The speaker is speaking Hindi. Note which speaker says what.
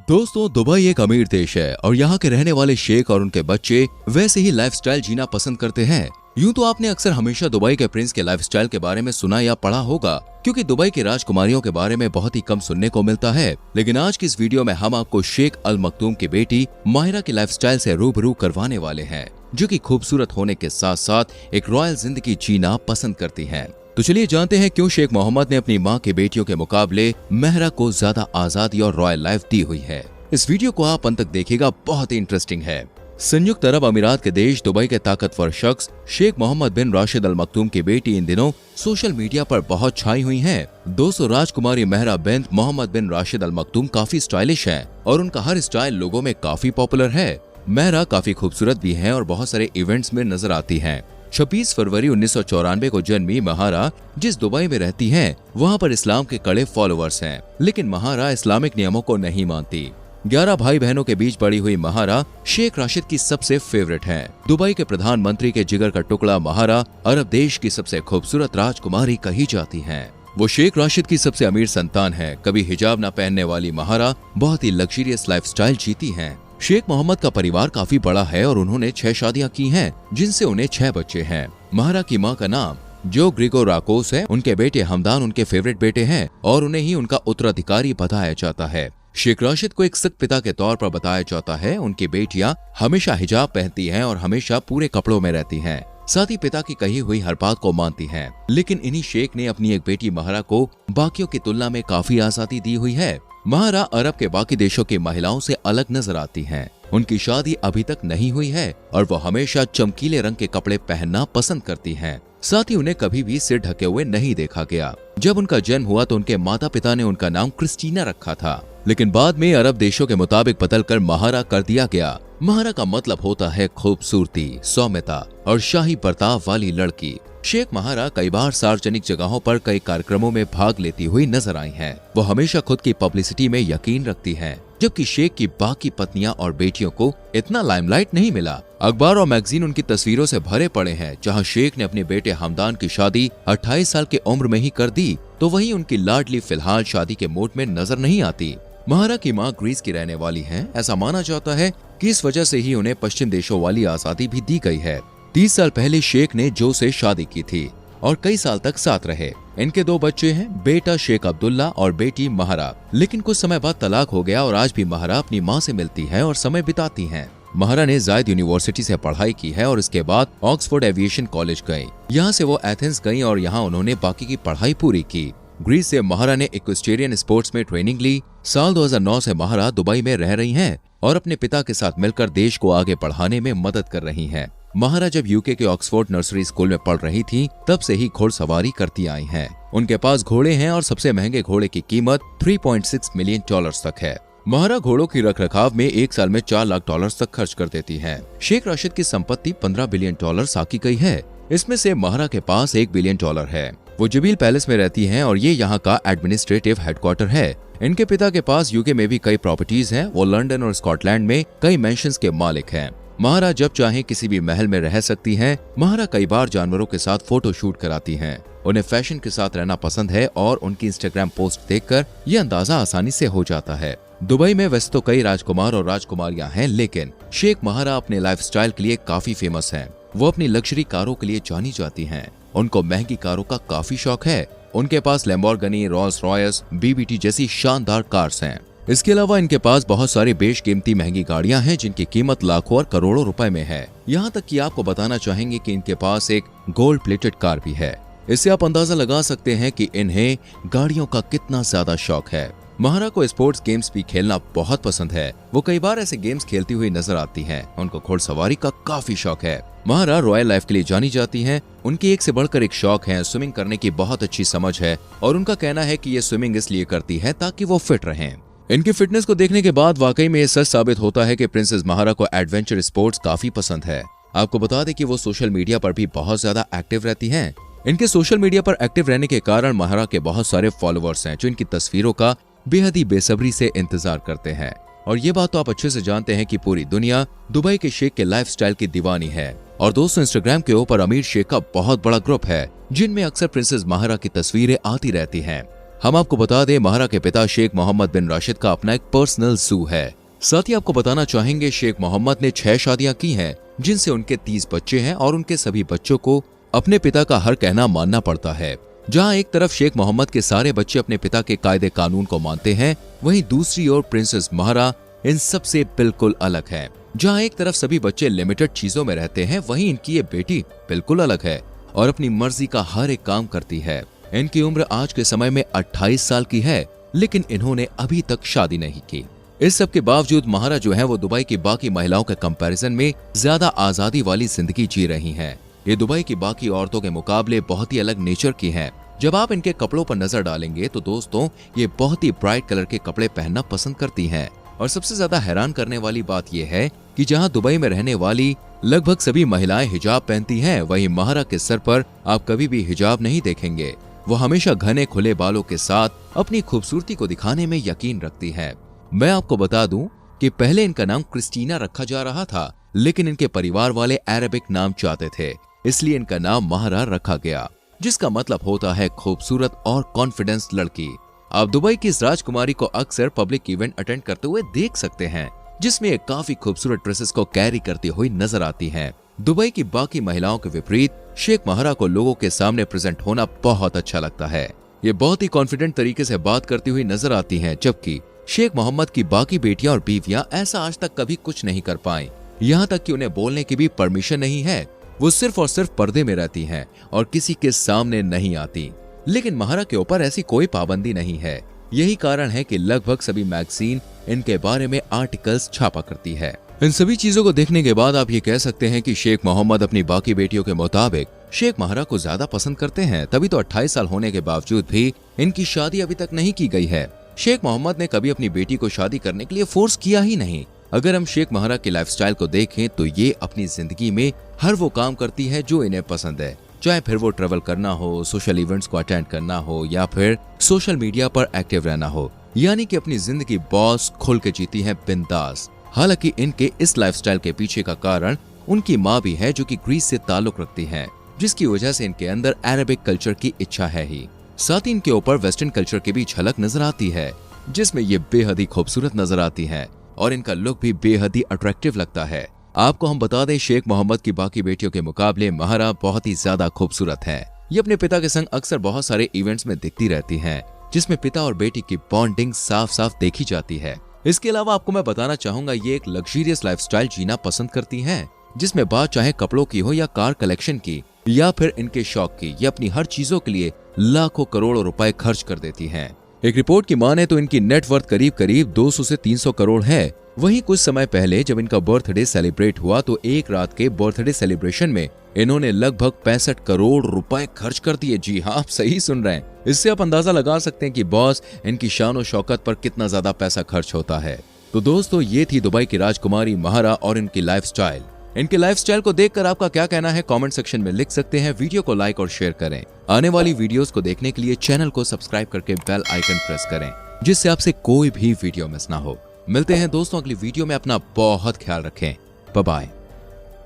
Speaker 1: दोस्तों, दुबई एक अमीर देश है और यहाँ के रहने वाले शेख और उनके बच्चे वैसे ही लाइफस्टाइल जीना पसंद करते हैं। यूं तो आपने अक्सर हमेशा दुबई के प्रिंस के लाइफस्टाइल के बारे में सुना या पढ़ा होगा, क्योंकि दुबई की राजकुमारियों के बारे में बहुत ही कम सुनने को मिलता है। लेकिन आज की इस वीडियो में हम आपको शेख अल मखदूम की बेटी माहिरा की लाइफस्टाइल से रूबरू करवाने वाले हैं, जो कि खूबसूरत होने के साथ साथ एक रॉयल जिंदगी जीना पसंद करती हैं। तो चलिए जानते हैं क्यों शेख मोहम्मद ने अपनी मां की बेटियों के मुकाबले महिरा को ज्यादा आजादी और रॉयल लाइफ दी हुई है। इस वीडियो को आप अंत तक देखिएगा, बहुत ही इंटरेस्टिंग है। संयुक्त अरब अमीरात के देश दुबई के ताकतवर शख्स शेख मोहम्मद बिन राशिद अल मखदूम की बेटी इन दिनों सोशल मीडिया पर बहुत छाई हुई हैं। दोस्तों, राजकुमारी महिरा बिन्त मोहम्मद बिन राशिद अल मखदूम काफी स्टाइलिश हैं और उनका हर स्टाइल लोगों में काफी पॉपुलर है। महिरा काफी खूबसूरत भी हैं और बहुत सारे इवेंट्स में नजर आती हैं। 26 फरवरी 1994 को जन्मी महिरा जिस दुबई में रहती हैं, वहाँ पर इस्लाम के कड़े फॉलोअर्स हैं, लेकिन महिरा इस्लामिक नियमों को नहीं मानती। 11 भाई बहनों के बीच बड़ी हुई महिरा शेख राशिद की सबसे फेवरेट हैं। दुबई के प्रधानमंत्री के जिगर का टुकड़ा महिरा अरब देश की सबसे खूबसूरत राजकुमारी कही जाती हैं। वो शेख राशिद की सबसे अमीर संतान है। कभी हिजाब न पहनने वाली महिरा बहुत ही लग्जरियस लाइफस्टाइल जीती हैं। शेख मोहम्मद का परिवार काफी बड़ा है और उन्होंने 6 शादियां की हैं, जिनसे उन्हें 6 बच्चे हैं। महिरा की मां का नाम जो ग्रिगो राकोस है। उनके बेटे हमदान उनके फेवरेट बेटे हैं और उन्हें ही उनका उत्तराधिकारी बताया जाता है। शेख राशिद को एक सख्त पिता के तौर पर बताया जाता है। उनकी बेटियां हमेशा हिजाब पहनती हैं और हमेशा पूरे कपड़ों में रहती हैं। साथ ही पिता की कही हुई हर बात को मानती हैं। लेकिन इन्हीं शेख ने अपनी एक बेटी महिरा को बाकियों की तुलना में काफी आजादी दी हुई है। महिरा अरब के बाकी देशों की महिलाओं से अलग नजर आती हैं। उनकी शादी अभी तक नहीं हुई है और वो हमेशा चमकीले रंग के कपड़े पहनना पसंद करती हैं। साथ ही उन्हें कभी भी सिर ढके हुए नहीं देखा गया। जब उनका जन्म हुआ तो उनके माता पिता ने उनका नाम क्रिस्टीना रखा था, लेकिन बाद में अरब देशों के मुताबिक बदलकर महिरा कर दिया गया। महिरा का मतलब होता है खूबसूरती, सौम्यता और शाही बर्ताव वाली लड़की। शेख महिरा कई बार सार्वजनिक जगहों पर कई कार्यक्रमों में भाग लेती हुई नजर आई हैं। वो हमेशा खुद की पब्लिसिटी में यकीन रखती हैं, जबकि शेख की बाकी पत्नियां और बेटियों को इतना लाइमलाइट नहीं मिला। अखबार और मैगजीन उनकी तस्वीरों से भरे पड़े हैं। जहां शेख ने अपने बेटे हमदान की शादी 28 साल की उम्र में ही कर दी, तो वहीं उनकी लाडली फिलहाल शादी के मूड में नजर नहीं आती। महिरा की मां ग्रीस की रहने वाली हैं। ऐसा माना जाता है कि इस वजह से ही उन्हें पश्चिम देशों वाली आजादी भी दी गई है। 30 साल पहले शेख ने जो से शादी की थी और कई साल तक साथ रहे। इनके 2 बच्चे हैं, बेटा शेख अब्दुल्ला और बेटी महिरा। लेकिन कुछ समय बाद तलाक हो गया और आज भी महिरा अपनी मां से मिलती है और समय बिताती हैं। महिरा ने जायद यूनिवर्सिटी से पढ़ाई की है और इसके बाद ऑक्सफोर्ड एविएशन कॉलेज गई। यहाँ से वो एथेंस गई और यहाँ उन्होंने बाकी की पढ़ाई पूरी की। ग्रीस से महिरा ने इक्वेस्टेरियन स्पोर्ट्स में ट्रेनिंग ली। साल 2009 से महिरा दुबई में रह रही हैं और अपने पिता के साथ मिलकर देश को आगे बढ़ाने में मदद कर रही हैं। महिरा जब यूके के ऑक्सफोर्ड नर्सरी स्कूल में पढ़ रही थी, तब से ही घोड़सवारी करती आई हैं। उनके पास घोड़े हैं और सबसे महंगे घोड़े की कीमत $3.6 मिलियन तक है। महिरा घोड़ों की रखरखाव में 1 साल में $4 लाख तक खर्च कर देती हैं। शेख राशिद की संपत्ति $15 बिलियन आकी गई है। इसमें से महिरा के पास $1 बिलियन है। वो जुबील पैलेस में रहती हैं और ये यहाँ का एडमिनिस्ट्रेटिव हेडक्वार्टर है। इनके पिता के पास यूके में भी कई प्रॉपर्टीज हैं। वो लंदन और स्कॉटलैंड में कई मेंशंस के मालिक हैं। महिरा जब चाहे किसी भी महल में रह सकती हैं। महिरा कई बार जानवरों के साथ फोटो शूट कराती हैं। उन्हें फैशन के साथ रहना पसंद है और उनकी इंस्टाग्राम पोस्ट देखकर ये अंदाजा आसानी से हो जाता है। दुबई में वैसे तो कई राजकुमार और राजकुमारियां हैं, लेकिन शेख महिरा अपने लाइफस्टाइल के लिए काफी फेमस हैं। वो अपनी लग्जरी कारों के लिए जानी जाती हैं। उनको महंगी कारों का काफी शौक है। उनके पास लैम्बोर्गिनी, रोल्स रॉयस, बीबीटी जैसी शानदार कार्स हैं। इसके अलावा इनके पास बहुत सारी बेशकीमती महंगी गाड़ियां हैं, जिनकी कीमत लाखों और करोड़ों रुपए में है। यहाँ तक कि आपको बताना चाहेंगे कि इनके पास एक गोल्ड प्लेटेड कार भी है। इससे आप अंदाजा लगा सकते हैं कि इन्हें गाड़ियों का कितना ज्यादा शौक है। महिरा को स्पोर्ट्स गेम्स भी खेलना बहुत पसंद है। वो कई बार ऐसे गेम्स खेलती हुई नजर आती हैं। उनको घोड़सवारी का काफी शौक है। महिरा रॉयल लाइफ के लिए जानी जाती हैं। उनकी एक से बढ़कर एक शौक है। स्विमिंग करने की बहुत अच्छी समझ है और उनका कहना है कि ये स्विमिंग इसलिए करती है ताकि वो फिट रहें। इनकी फिटनेस को देखने के बाद वाकई में ये सच साबित होता है कि प्रिंसेस महिरा को एडवेंचर स्पोर्ट्स काफी पसंद है। आपको बता दें कि वो सोशल मीडिया पर भी बहुत ज्यादा एक्टिव रहती हैं। इनके सोशल मीडिया पर एक्टिव रहने के कारण महिरा के बहुत सारे फॉलोअर्स हैं, जो इनकी तस्वीरों का बेहद ही बेसब्री से इंतजार करते हैं। और ये बात तो आप अच्छे से जानते हैं कि पूरी दुनिया दुबई के शेख के लाइफस्टाइल की दीवानी है। और दोस्तों, इंस्टाग्राम के ऊपर अमीर शेख का बहुत बड़ा ग्रुप है, जिनमें अक्सर प्रिंसेस महिरा की तस्वीरें आती रहती हैं। हम आपको बता दें, महारा के पिता शेख मोहम्मद बिन राशिद का अपना एक पर्सनल जू है। साथ ही आपको बताना चाहेंगे, शेख मोहम्मद ने 6 शादियां की हैं, जिनसे उनके 30 बच्चे हैं और उनके सभी बच्चों को अपने पिता का हर कहना मानना पड़ता है। जहां एक तरफ शेख मोहम्मद के सारे बच्चे अपने पिता के कायदे कानून को मानते हैं, वहीं दूसरी ओर प्रिंसेस महारा इन सब से बिल्कुल अलग है। जहां एक तरफ सभी बच्चे लिमिटेड चीजों में रहते हैं, वहीं इनकी ये बेटी बिल्कुल अलग है और अपनी मर्जी का हर एक काम करती है। इनकी उम्र आज के समय में 28 साल की है, लेकिन इन्होंने अभी तक शादी नहीं की। इस सब के बावजूद महारा जो है वो दुबई की बाकी महिलाओं के कंपैरिजन में ज्यादा आजादी वाली जिंदगी जी रही हैं। ये दुबई की बाकी औरतों के मुकाबले बहुत ही अलग नेचर की हैं। जब आप इनके कपड़ों पर नजर डालेंगे तो दोस्तों, ये बहुत ही ब्राइट कलर के कपड़े पहनना पसंद करती हैं। और सबसे ज्यादा हैरान करने वाली बात यह है कि जहां दुबई में रहने वाली लगभग सभी महिलाएं हिजाब पहनती हैं, वहीं महारा के सर पर आप कभी भी हिजाब नहीं देखेंगे। वो हमेशा घने खुले बालों के साथ अपनी खूबसूरती को दिखाने में यकीन रखती है। मैं आपको बता दूं कि पहले इनका नाम क्रिस्टीना रखा जा रहा था, लेकिन इनके परिवार वाले अरेबिक नाम चाहते थे, इसलिए इनका नाम महारा रखा गया, जिसका मतलब होता है खूबसूरत और कॉन्फिडेंस लड़की। आप दुबई की इस राजकुमारी को अक्सर पब्लिक इवेंट अटेंड करते हुए देख सकते हैं, जिसमें एक काफी खूबसूरत ड्रेसेस को कैरी करती हुई नजर आती हैं। दुबई की बाकी महिलाओं के विपरीत शेख महारा को लोगों के सामने प्रेजेंट होना बहुत अच्छा लगता है। ये बहुत ही कॉन्फिडेंट तरीके से बात करती हुई नजर आती हैं, जबकि शेख मोहम्मद की बाकी बेटियां और बीवियां ऐसा आज तक कभी कुछ नहीं कर पाई। यहाँ तक कि उन्हें बोलने की भी परमिशन नहीं है। वो सिर्फ और सिर्फ पर्दे में रहती हैं और किसी के सामने नहीं आती। लेकिन महारा के ऊपर ऐसी कोई पाबंदी नहीं है। यही कारण है कि लगभग सभी मैगजीन इनके बारे में आर्टिकल्स छापा करती है। इन सभी चीजों को देखने के बाद आप ये कह सकते हैं कि शेख मोहम्मद अपनी बाकी बेटियों के मुताबिक शेख महारा को ज्यादा पसंद करते हैं, तभी तो 28 साल होने के बावजूद भी इनकी शादी अभी तक नहीं की गई है। शेख मोहम्मद ने कभी अपनी बेटी को शादी करने के लिए फोर्स किया ही नहीं। अगर हम शेख महारा की लाइफस्टाइल को देखें तो ये अपनी जिंदगी में हर वो काम करती है जो इन्हें पसंद है, चाहे फिर वो ट्रेवल करना हो, सोशल इवेंट्स को अटेंड करना हो या फिर सोशल मीडिया पर एक्टिव रहना हो। यानी कि अपनी जिंदगी बॉस खुल के जीती है बिंदास। हालांकि इनके इस लाइफस्टाइल के पीछे का कारण उनकी माँ भी है, जो कि ग्रीस से ताल्लुक रखती है, जिसकी वजह से इनके अंदर अरेबिक कल्चर की इच्छा है ही। साथ ही इनके ऊपर वेस्टर्न कल्चर की भी झलक नजर आती है, जिसमें ये बेहद ही खूबसूरत नजर आती हैं और इनका लुक भी बेहद ही अट्रैक्टिव लगता है। आपको हम बता दें, शेख मोहम्मद की बाकी बेटियों के मुकाबले महारा बहुत ही ज्यादा खूबसूरत है। ये अपने पिता के संग अक्सर बहुत सारे इवेंट्स में दिखती रहती हैं, जिसमें पिता और बेटी की बॉन्डिंग साफ साफ देखी जाती है। इसके अलावा आपको मैं बताना चाहूंगा, ये एक लग्जरियस लाइफस्टाइल जीना पसंद करती हैं, जिसमें बात चाहे कपड़ों की हो या कार कलेक्शन की या फिर इनके शौक की। ये अपनी हर चीजों के लिए लाखों करोड़ों रुपए खर्च कर देती हैं। एक रिपोर्ट की माने तो इनकी नेटवर्थ करीब करीब 200 से 300 करोड़ है। वहीं कुछ समय पहले जब इनका बर्थडे सेलिब्रेट हुआ तो एक रात के बर्थडे सेलिब्रेशन में इन्होंने लगभग 65 करोड़ रुपए खर्च कर दिए। जी हाँ, आप सही सुन रहे हैं। इससे आप अंदाजा लगा सकते हैं कि बॉस इनकी शान और शौकत पर कितना ज्यादा पैसा खर्च होता है। तो दोस्तों, ये थी दुबई की राजकुमारी महारा और इनकी लाइफस्टाइल। इनके लाइफस्टाइल को देखकर आपका क्या कहना है, कमेंट सेक्शन में लिख सकते हैं। वीडियो को लाइक और शेयर करें। आने वाली वीडियोस को देखने के लिए चैनल को सब्सक्राइब करके बेल आइकन प्रेस करें, जिससे आपसे कोई भी वीडियो मिस ना हो। मिलते हैं दोस्तों अगली वीडियो में। अपना बहुत ख्याल रखें। Bye bye.